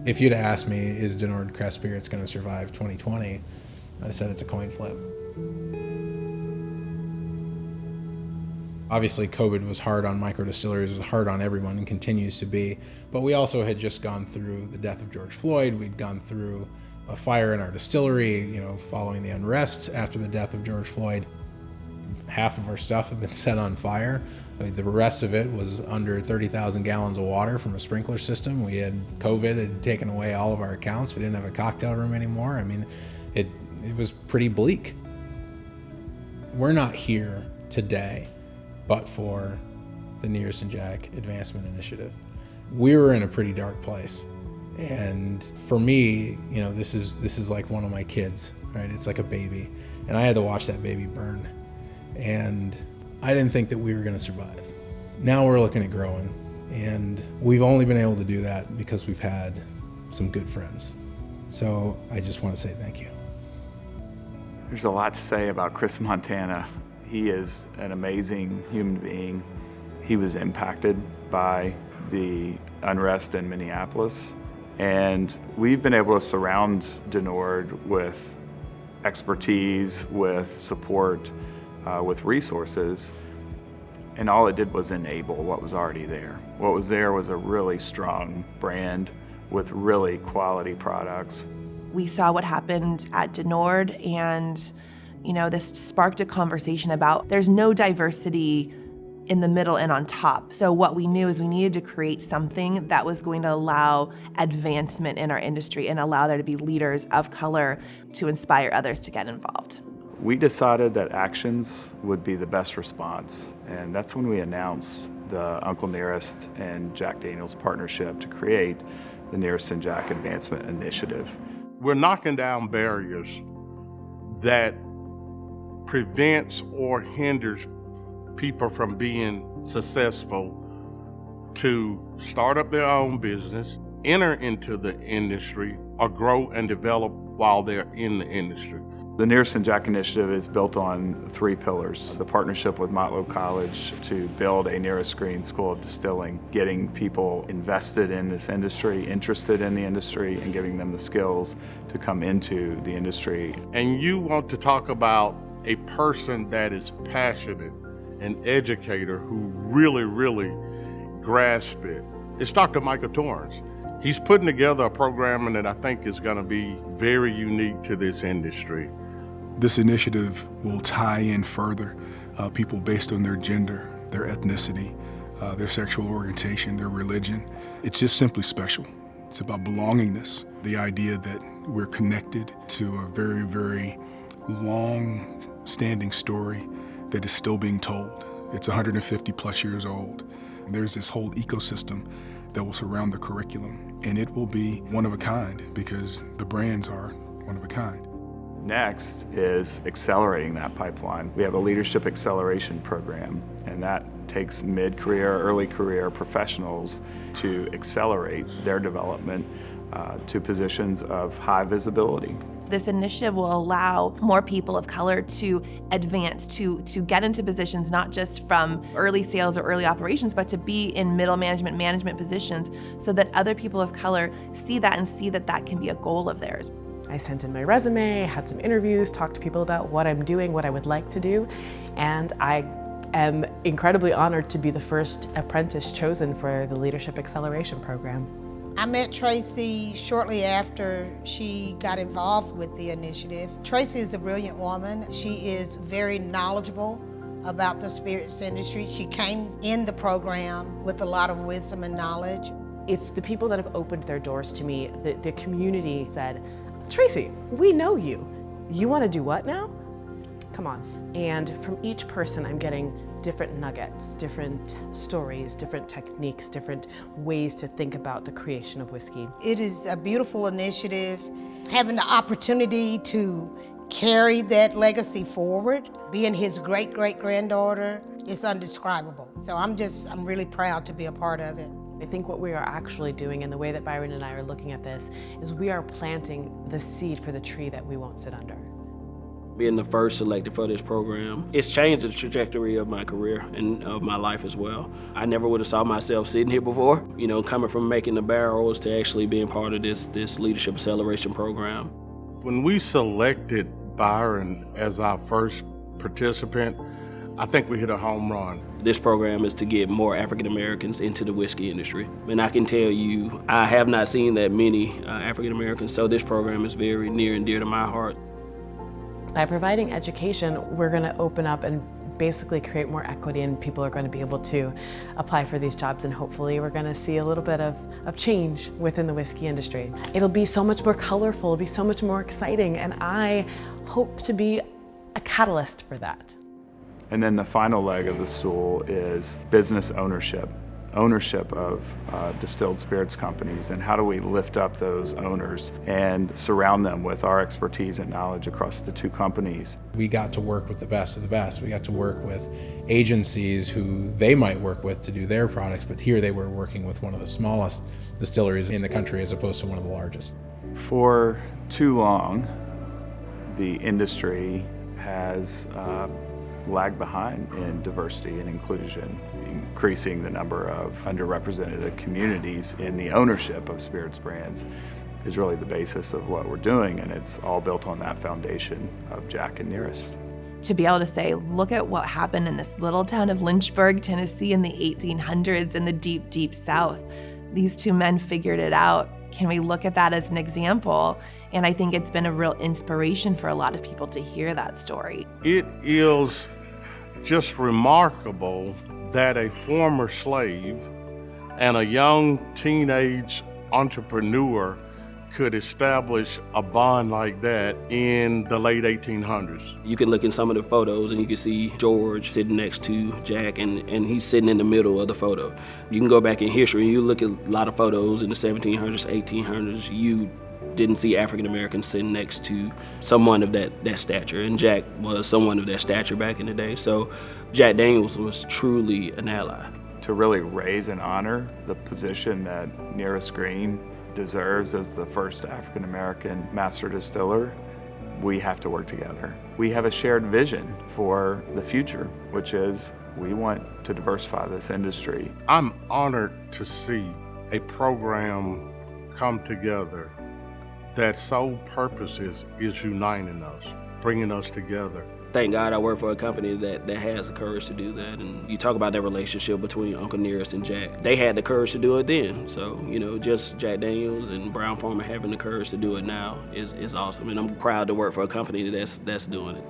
If you'd asked me, is Denord Craft Spirits going to survive 2020? I'd have said it's a coin flip. Obviously, COVID was hard on micro distilleries, it was hard on everyone and continues to be. But we also had just gone through the death of George Floyd. We'd gone through a fire in our distillery, following the unrest after the death of George Floyd. Half of our stuff had been set on fire. The rest of it was under 30,000 gallons of water from a sprinkler system. We had COVID had taken away all of our accounts. We didn't have a cocktail room anymore. It was pretty bleak. We're not here today but for the Nearest and Jack Advancement Initiative. We were in a pretty dark place. And for me, this is like one of my kids, right? It's like a baby. And I had to watch that baby burn. And I didn't think that we were gonna survive. Now we're looking at growing. And we've only been able to do that because we've had some good friends. So I just want to say thank you. There's a lot to say about Chris Montana. He is an amazing human being. He was impacted by the unrest in Minneapolis, and we've been able to surround Denord with expertise, with support, with resources, and all it did was enable what was already there. What was there was a really strong brand with really quality products. We saw what happened at Denord, and this sparked a conversation about there's no diversity in the middle and on top. So what we knew is we needed to create something that was going to allow advancement in our industry and allow there to be leaders of color to inspire others to get involved. We decided that actions would be the best response, and that's when we announced the Uncle Nearest and Jack Daniel's partnership to create the Nearest and Jack Advancement Initiative. We're knocking down barriers that prevents or hinders people from being successful to start up their own business, enter into the industry, or grow and develop while they're in the industry. The Nearest and Jack Initiative is built on 3 pillars. The partnership with Motlow College to build a Nearest Green School of Distilling, getting people invested in this industry, interested in the industry, and giving them the skills to come into the industry. And you want to talk about a person that is passionate, an educator who really grasps it. It's Dr. Michael Torrance. He's putting together a program that I think is going to be very unique to this industry. This initiative will tie in further people based on their gender, their ethnicity, their sexual orientation, their religion. It's just simply special. It's about belongingness, the idea that we're connected to a very long-standing story that is still being told. It's 150 plus years old. There's this whole ecosystem that will surround the curriculum, and it will be one of a kind because the brands are one of a kind. Next is accelerating that pipeline. We have a leadership acceleration program, and that takes mid-career, early career professionals to accelerate their development to positions of high visibility. This initiative will allow more people of color to advance, to get into positions not just from early sales or early operations, but to be in middle management positions so that other people of color see that and see that that can be a goal of theirs. I sent in my resume, had some interviews, talked to people about what I'm doing, what I would like to do, and I am incredibly honored to be the first apprentice chosen for the Leadership Acceleration Program. I met Tracy shortly after she got involved with the initiative. Tracy is a brilliant woman. She is very knowledgeable about the spirits industry. She came in the program with a lot of wisdom and knowledge. It's the people that have opened their doors to me. The community said, Tracy, we know you. You want to do what now? Come on. And from each person, I'm getting different nuggets, different stories, different techniques, different ways to think about the creation of whiskey. It is a beautiful initiative. Having the opportunity to carry that legacy forward, being his great-great-granddaughter, is indescribable. So I'm really proud to be a part of it. I think what we are actually doing, and the way that Byron and I are looking at this, is we are planting the seed for the tree that we won't sit under. Being the first selected for this program, it's changed the trajectory of my career and of my life as well. I never would have saw myself sitting here before, coming from making the barrels to actually being part of this Leadership Acceleration Program. When we selected Byron as our first participant, I think we hit a home run. This program is to get more African Americans into the whiskey industry. And I can tell you, I have not seen that many African Americans, so this program is very near and dear to my heart. By providing education, we're going to open up and basically create more equity, and people are going to be able to apply for these jobs, and hopefully we're going to see a little bit of change within the whiskey industry. It'll be so much more colorful, it'll be so much more exciting, and I hope to be a catalyst for that. And then the final leg of the stool is business ownership. Ownership of distilled spirits companies, and how do we lift up those owners and surround them with our expertise and knowledge across the two companies. We got to work with the best of the best. We got to work with agencies who they might work with to do their products, but here they were working with one of the smallest distilleries in the country as opposed to one of the largest. For too long, the industry has lagged behind in diversity and inclusion. Increasing the number of underrepresented communities in the ownership of spirits brands is really the basis of what we're doing, and it's all built on that foundation of Jack and Nearest. To be able to say, look at what happened in this little town of Lynchburg, Tennessee in the 1800s in the deep, deep South. These two men figured it out. Can we look at that as an example? And I think it's been a real inspiration for a lot of people to hear that story. It is just remarkable that a former slave and a young teenage entrepreneur could establish a bond like that in the late 1800s. You can look in some of the photos and you can see George sitting next to Jack, and he's sitting in the middle of the photo. You can go back in history and you look at a lot of photos in the 1700s, 1800s, you didn't see African Americans sitting next to someone of that stature, and Jack was someone of that stature back in the day. So Jack Daniel's was truly an ally. To really raise and honor the position that Nearest Green deserves as the first African American master distiller, we have to work together. We have a shared vision for the future, which is we want to diversify this industry. I'm honored to see a program come together that sole purpose is uniting us, bringing us together. Thank God I work for a company that has the courage to do that. And you talk about that relationship between Uncle Nearest and Jack. They had the courage to do it then. So, just Jack Daniels and Brown-Forman having the courage to do it now is awesome. And I'm proud to work for a company that's doing it.